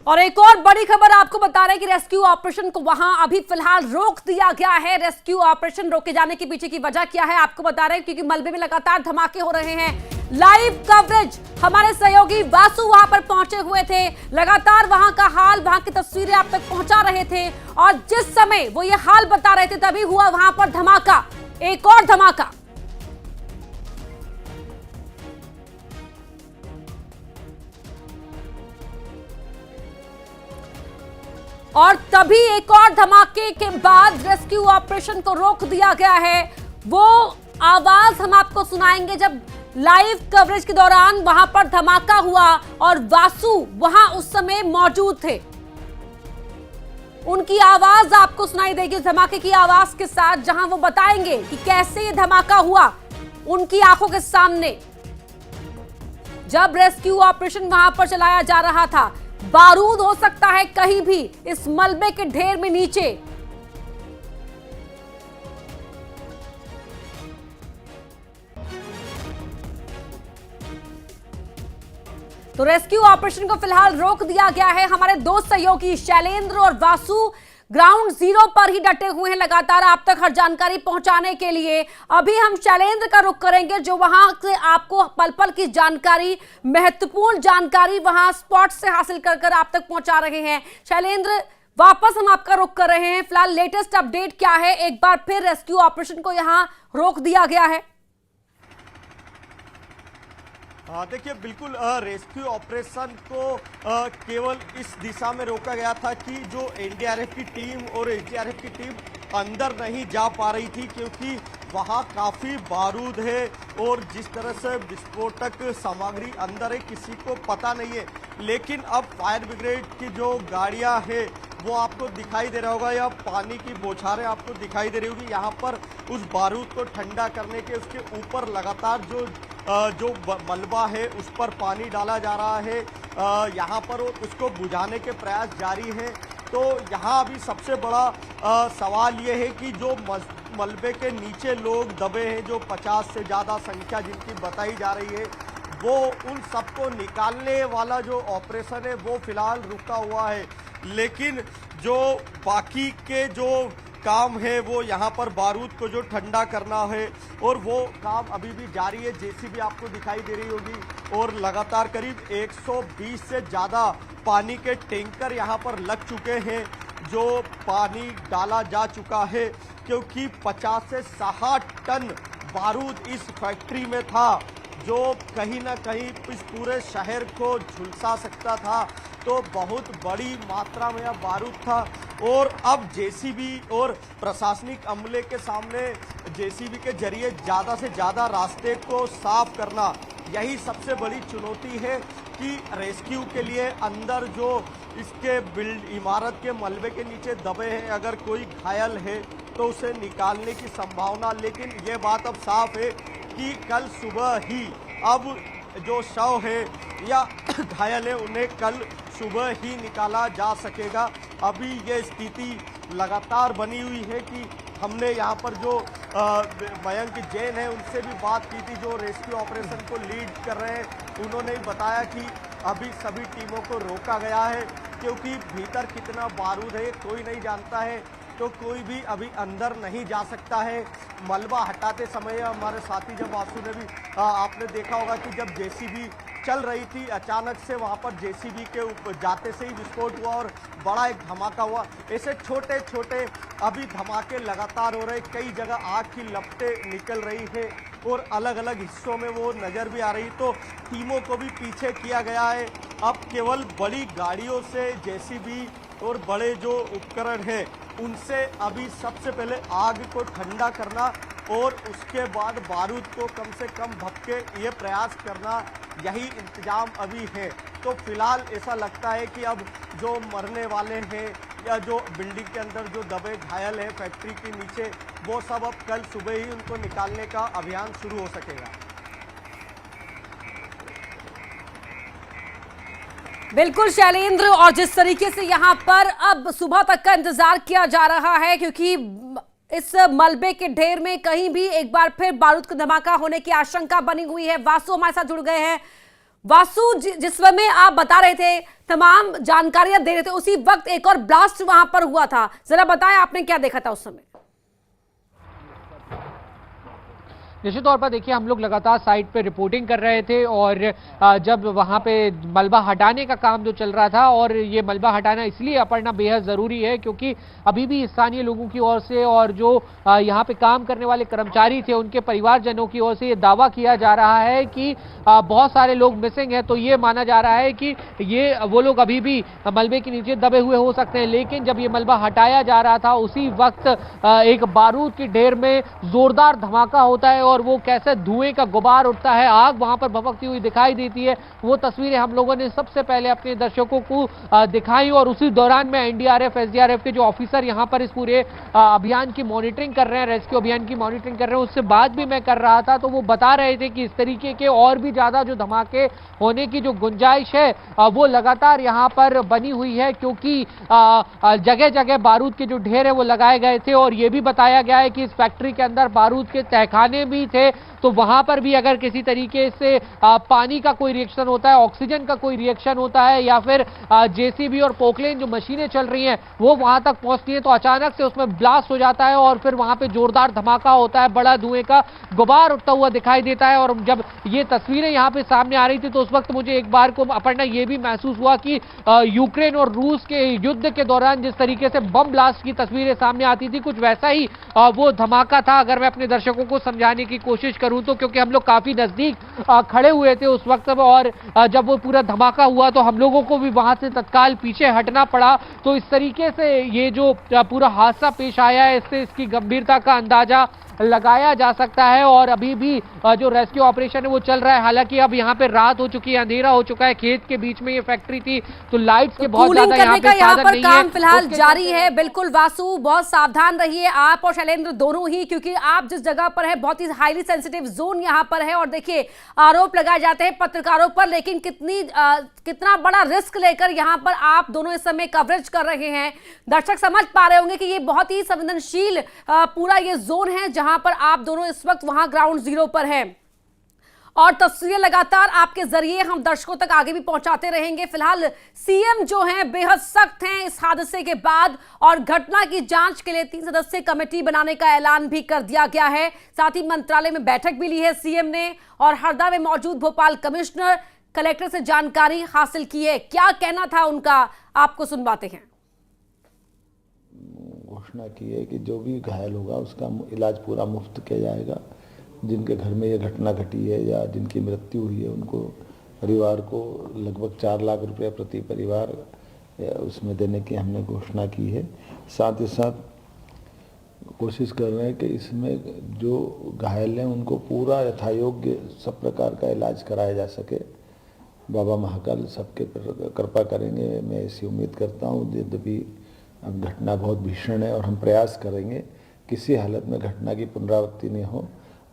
और एक और बड़ी खबर आपको बता रहे हैं कि रेस्क्यू ऑपरेशन को वहां अभी फिलहाल रोक दिया गया है। रेस्क्यू ऑपरेशन रोके जाने के पीछे की वजह क्या है आपको बता रहे हैं, क्योंकि मलबे में लगातार धमाके हो रहे हैं। लाइव कवरेज हमारे सहयोगी वासु वहां पर पहुंचे हुए थे, लगातार वहां का हाल, वहां की तस्वीरें आप तक पहुंचा रहे थे। और जिस समय वो ये हाल बता रहे थे तभी हुआ वहां पर धमाका, एक और धमाका। और तभी एक और धमाके के बाद रेस्क्यू ऑपरेशन को रोक दिया गया है। वो आवाज हम आपको सुनाएंगे जब लाइव कवरेज के दौरान वहां पर धमाका हुआ और वासु वहां उस समय मौजूद थे। उनकी आवाज आपको सुनाई देगी उस धमाके की आवाज के साथ, जहां वो बताएंगे कि कैसे ये धमाका हुआ उनकी आंखों के सामने। जब रेस्क्यू ऑपरेशन वहां पर चलाया जा रहा था, बारूद हो सकता है कहीं भी इस मलबे के ढेर में नीचे। तो रेस्क्यू ऑपरेशन को फिलहाल रोक दिया गया है। हमारे दो सहयोगी शैलेंद्र और वासु ग्राउंड जीरो पर ही डटे हुए हैं लगातार आप तक हर जानकारी पहुंचाने के लिए। अभी हम शैलेंद्र का रुख करेंगे जो वहां से आपको पल पल की जानकारी, महत्वपूर्ण जानकारी वहां स्पॉट से हासिल कर आप तक पहुंचा रहे हैं। शैलेंद्र, वापस हम आपका रुख कर रहे हैं। फिलहाल लेटेस्ट अपडेट क्या है? एक बार फिर रेस्क्यू ऑपरेशन को यहां रोक दिया गया है। देखिए, बिल्कुल रेस्क्यू ऑपरेशन को केवल इस दिशा में रोका गया था कि जो एनडीआरएफ की टीम और एसडीआरएफ की टीम अंदर नहीं जा पा रही थी, क्योंकि वहाँ काफ़ी बारूद है और जिस तरह से विस्फोटक सामग्री अंदर है किसी को पता नहीं है। लेकिन अब फायर ब्रिगेड की जो गाड़ियाँ हैं वो आपको दिखाई दे रहा होगा, या पानी की बौछारें आपको दिखाई दे रही होगी। यहाँ पर उस बारूद को ठंडा करने के उसके ऊपर लगातार जो मलबा है उस पर पानी डाला जा रहा है। यहाँ पर उसको बुझाने के प्रयास जारी हैं। तो यहाँ अभी सबसे बड़ा सवाल ये है कि जो मलबे के नीचे लोग दबे हैं, जो 50 से ज़्यादा संख्या जिनकी बताई जा रही है, वो उन सबको निकालने वाला जो ऑपरेशन है वो फिलहाल रुका हुआ है। लेकिन जो बाकी के जो काम है वो यहाँ पर बारूद को जो ठंडा करना है और वो काम अभी भी जारी है। जेसीबी आपको दिखाई दे रही होगी और लगातार करीब 120 से ज़्यादा पानी के टैंकर यहाँ पर लग चुके हैं, जो पानी डाला जा चुका है, क्योंकि 50 से 60 टन बारूद इस फैक्ट्री में था, जो कहीं ना कहीं इस पूरे शहर को झुलसा सकता था। तो बहुत बड़ी मात्रा में यह बारूद था और अब जेसीबी और प्रशासनिक अमले के सामने जेसीबी के जरिए ज़्यादा से ज़्यादा रास्ते को साफ करना, यही सबसे बड़ी चुनौती है कि रेस्क्यू के लिए अंदर जो इसके इमारत के मलबे के नीचे दबे हैं, अगर कोई घायल है तो उसे निकालने की संभावना। लेकिन ये बात अब साफ है कि कल सुबह ही अब जो शव है या घायल है उन्हें कल सुबह ही निकाला जा सकेगा। अभी ये स्थिति लगातार बनी हुई है कि हमने यहाँ पर जो मयंक जैन है उनसे भी बात की थी, जो रेस्क्यू ऑपरेशन को लीड कर रहे हैं। उन्होंने भी बताया कि अभी सभी टीमों को रोका गया है, क्योंकि भीतर कितना बारूद है कोई नहीं जानता है, तो कोई भी अभी अंदर नहीं जा सकता है। मलबा हटाते समय हमारे साथी जब वासु ने भी आपने देखा होगा कि जब जेसीबी चल रही थी, अचानक से वहाँ पर जेसीबी के ऊपर जाते से ही विस्फोट हुआ और बड़ा एक धमाका हुआ। ऐसे छोटे छोटे अभी धमाके लगातार हो रहे, कई जगह आग की लपटें निकल रही है और अलग अलग हिस्सों में वो नज़र भी आ रही। तो टीमों को भी पीछे किया गया है। अब केवल बड़ी गाड़ियों से जेसीबी और बड़े जो उपकरण हैं उनसे अभी सबसे पहले आग को ठंडा करना और उसके बाद बारूद को कम से कम भपके ये प्रयास करना, यही इंतजाम अभी है। तो फिलहाल ऐसा लगता है कि अब जो मरने वाले हैं या जो बिल्डिंग के अंदर जो दबे घायल हैं फैक्ट्री के नीचे, वो सब अब कल सुबह ही उनको निकालने का अभियान शुरू हो सकेगा। बिल्कुल शैलेंद्र, और जिस तरीके से यहां पर अब सुबह तक का इंतजार किया जा रहा है, क्योंकि इस मलबे के ढेर में कहीं भी एक बार फिर बारूद का धमाका होने की आशंका बनी हुई है। वासु हमारे साथ जुड़ गए हैं। वासु जिस समय आप बता रहे थे, तमाम जानकारियां दे रहे थे, उसी वक्त एक और ब्लास्ट वहां पर हुआ था। जरा बताएं आपने क्या देखा था उस समय। निश्चित तौर पर देखिए, हम लोग लगातार साइट पे रिपोर्टिंग कर रहे थे और जब वहां पे मलबा हटाने का काम जो चल रहा था, और ये मलबा हटाना इसलिए अपर्णा बेहद ज़रूरी है क्योंकि अभी भी स्थानीय लोगों की ओर से और जो यहाँ पे काम करने वाले कर्मचारी थे उनके परिवारजनों की ओर से ये दावा किया जा रहा है कि बहुत सारे लोग मिसिंग हैं। तो ये माना जा रहा है कि ये वो लोग अभी भी मलबे के नीचे दबे हुए हो सकते हैं। लेकिन जब ये मलबा हटाया जा रहा था उसी वक्त एक बारूद की ढेर में जोरदार धमाका होता है और वो कैसे धुएं का गुबार उठता है, आग वहां पर भभकती हुई दिखाई देती है। वो तस्वीरें हम लोगों ने सबसे पहले अपने दर्शकों को दिखाई और उसी दौरान में एनडीआरएफ एसडीआरएफ के जो ऑफिसर यहां पर इस पूरे अभियान की मॉनिटरिंग कर रहे हैं, रेस्क्यू अभियान की मॉनिटरिंग कर रहे हैं, उससे बात भी मैं कर रहा था। तो वो बता रहे थे कि इस तरीके के और भी ज्यादा जो धमाके होने की जो गुंजाइश है वो लगातार यहां पर बनी हुई है, क्योंकि जगह जगह बारूद के जो ढेर है वो लगाए गए थे। और ये भी बताया गया है कि इस फैक्ट्री के अंदर बारूद के तहखाने भी थे, तो वहां पर भी अगर किसी तरीके से पानी का कोई रिएक्शन होता है, ऑक्सीजन का कोई रिएक्शन होता है, या फिर जेसीबी और पोकलेन जो मशीनें चल रही हैं वो वहां तक पहुंचती हैं, तो अचानक से उसमें ब्लास्ट हो जाता है और फिर वहां पे जोरदार धमाका होता है, बड़ा धुएं का गुबार उठता हुआ दिखाई देता है। और जब ये तस्वीरें यहाँ पे सामने आ रही थी तो उस वक्त मुझे एक बार को अपर्णा ये भी महसूस हुआ कि यूक्रेन और रूस के युद्ध के दौरान जिस तरीके से बम ब्लास्ट की तस्वीरें सामने आती थी, कुछ वैसा ही वो धमाका था। अगर मैं अपने दर्शकों को समझाने की कोशिश करूं तो, क्योंकि हम लोग काफी नजदीक खड़े हुए थे उस वक्त, और जब वो पूरा धमाका हुआ तो हम लोगों को भी वहां से तत्काल पीछे हटना पड़ा। तो इस तरीके से ये जो पूरा हादसा पेश आया है, इससे इसकी गंभीरता का अंदाजा लगाया जा सकता है। और अभी भी जो रेस्क्यू ऑपरेशन है वो चल रहा है। हालांकि अब यहाँ पे रात हो चुकी है, अंधेरा हो चुका है, खेत के बीच में ये फैक्ट्री थी तो लाइट्स के बहुत ज्यादा यहाँ पे साधन नहीं है। काम फिलहाल जारी है। बिल्कुल वासु, बहुत सावधान रहिए आप और शैलेंद्र दोनों ही, क्योंकि आप जिस जगह पर है बहुत ही हाईली सेंसिटिव जोन यहाँ पर है। और देखिए, आरोप लगाए जाते हैं पत्रकारों पर, लेकिन कितना बड़ा रिस्क लेकर यहाँ पर आप दोनों इस समय कवरेज कर रहे हैं। दर्शक समझ पा रहे होंगे कि ये बहुत ही संवेदनशील पूरा ये जोन है जहां पर आप दोनों इस वक्त वहां ग्राउंड जीरो पर हैं। और तस्वीरें लगातार आपके जरिए हम दर्शकों तक आगे भी पहुंचाते रहेंगे। फिलहाल सीएम जो हैं बेहद सख्त हैं इस हादसे के बाद, और घटना की जांच के लिए 3 सदस्यीय कमेटी बनाने का ऐलान भी कर दिया गया है। साथ ही मंत्रालय में बैठक भी ली है सीएम ने, और हरदा में मौजूद भोपाल कमिश्नर कलेक्टर से जानकारी हासिल की है। क्या कहना था उनका, आपको सुनवाते हैं। घोषणा की है कि जो भी घायल होगा उसका इलाज पूरा मुफ्त किया जाएगा। जिनके घर में ये घटना घटी है या जिनकी मृत्यु हुई है उनको परिवार को लगभग 4 लाख रुपए प्रति परिवार उसमें देने की हमने घोषणा की है। साथ ही साथ कोशिश कर रहे हैं कि इसमें जो घायल हैं उनको पूरा यथायोग्य सब प्रकार का इलाज कराया जा सके। बाबा महाकाल सबके कृपा करेंगे, मैं ऐसी उम्मीद करता हूँ। यद्यपि अब घटना बहुत भीषण है और हम प्रयास करेंगे किसी हालत में घटना की पुनरावृत्ति नहीं हो,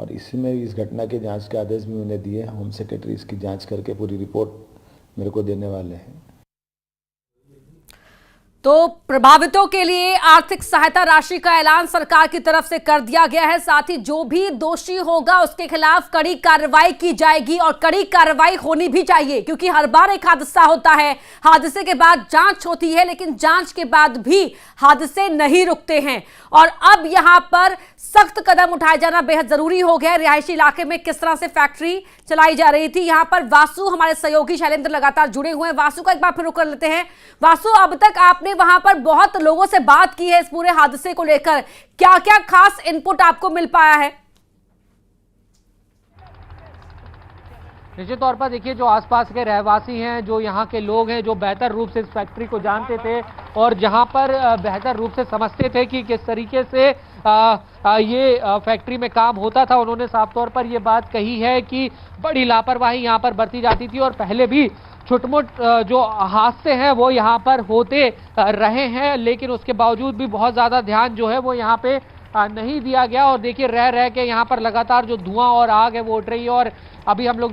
और इसी में इस घटना के जांच के आदेश भी मैंने दिए हैं। होम सेक्रेटरी इसकी जांच करके पूरी रिपोर्ट मेरे को देने वाले हैं। तो प्रभावितों के लिए आर्थिक सहायता राशि का ऐलान सरकार की तरफ से कर दिया गया है। साथ ही जो भी दोषी होगा उसके खिलाफ कड़ी कार्रवाई की जाएगी, और कड़ी कार्रवाई होनी भी चाहिए, क्योंकि हर बार एक हादसा होता है, हादसे के बाद जांच होती है, लेकिन जांच के बाद भी हादसे नहीं रुकते हैं। और अब यहां पर सख्त कदम उठाया जाना बेहद जरूरी हो गया है। रिहायशी इलाके में किस तरह से फैक्ट्री चलाई जा रही थी, यहां पर वासु हमारे सहयोगी शैलेंद्र लगातार जुड़े हुए हैं। वासु का एक बार फिर रुक कर लेते हैं। वासु, अब तक आपने वहां पर बहुत लोगों से बात की है इस पूरे हादसे को लेकर, क्या क्या खास इनपुट आपको मिल पाया है? निश्चित तौर पर देखिए, जो आसपास के रहवासी हैं, जो यहाँ के लोग हैं, जो बेहतर रूप से इस फैक्ट्री को जानते थे और जहाँ पर बेहतर रूप से समझते थे कि किस तरीके से ये फैक्ट्री में काम होता था, उन्होंने साफ तौर पर ये बात कही है कि बड़ी लापरवाही यहाँ पर बरती जाती थी और पहले भी छोट-मोट जो हादसे हैं वो यहाँ पर होते रहे हैं, लेकिन उसके बावजूद भी बहुत ज़्यादा ध्यान जो है वो यहाँ पे नहीं दिया गया। और देखिए, रह रह के यहाँ पर लगातार जो धुआं और आग है वो उठ रही है। और अभी हम लोग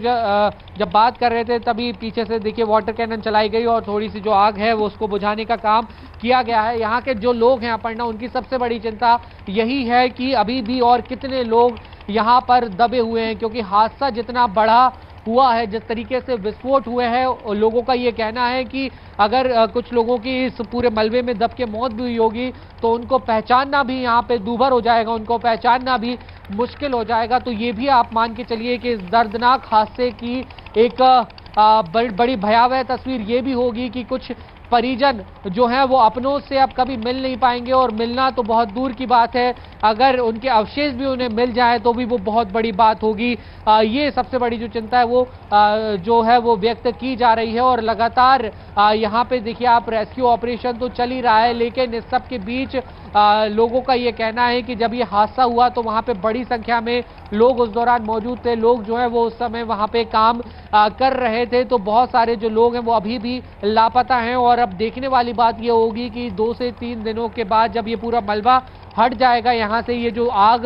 जब बात कर रहे थे तभी पीछे से देखिए वाटर कैनन चलाई गई और थोड़ी सी जो आग है वो उसको बुझाने का काम किया गया है। यहाँ के जो लोग हैं अपर्णा, उनकी सबसे बड़ी चिंता यही है कि अभी भी और कितने लोग यहाँ पर दबे हुए हैं, क्योंकि हादसा जितना बढ़ा हुआ है, जिस तरीके से विस्फोट हुए हैं, लोगों का ये कहना है कि अगर कुछ लोगों की इस पूरे मलबे में दब के मौत भी हुई होगी तो उनको पहचानना भी यहाँ पे दूभर हो जाएगा, उनको पहचानना भी मुश्किल हो जाएगा। तो ये भी आप मान के चलिए कि इस दर्दनाक हादसे की एक बड़ी भयावह तस्वीर ये भी होगी कि कुछ परिजन जो हैं वो अपनों से अब कभी मिल नहीं पाएंगे, और मिलना तो बहुत दूर की बात है, अगर उनके अवशेष भी उन्हें मिल जाए तो भी वो बहुत बड़ी बात होगी। ये सबसे बड़ी जो चिंता है वो जो है वो व्यक्त की जा रही है। और लगातार यहाँ पे देखिए आप, रेस्क्यू ऑपरेशन तो चल ही रहा है, लेकिन इस सब के बीच लोगों का ये कहना है कि जब ये हादसा हुआ तो वहाँ पे बड़ी संख्या में लोग उस दौरान मौजूद थे, लोग जो है वो उस समय वहाँ पे काम कर रहे थे। तो बहुत सारे जो लोग हैं वो अभी भी लापता हैं, और अब देखने वाली बात ये होगी कि 2 से 3 दिनों के बाद जब ये पूरा मलबा हट जाएगा यहाँ से, ये जो आग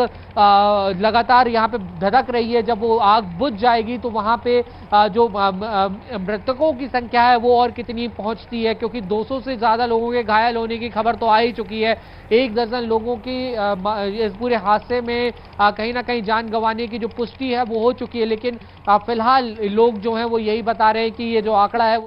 लगातार यहाँ पे धधक रही है, जब वो आग बुझ जाएगी तो वहाँ पे जो मृतकों की संख्या है वो और कितनी पहुँचती है, क्योंकि 200 से ज़्यादा लोगों के घायल होने की खबर तो आ ही चुकी है। 1 दर्जन लोगों की इस पूरे हादसे में कहीं ना कहीं जान गंवाने की जो पुष्टि है वो हो चुकी है, लेकिन फिलहाल लोग जो हैं वो यही बता रहे हैं कि ये जो आंकड़ा है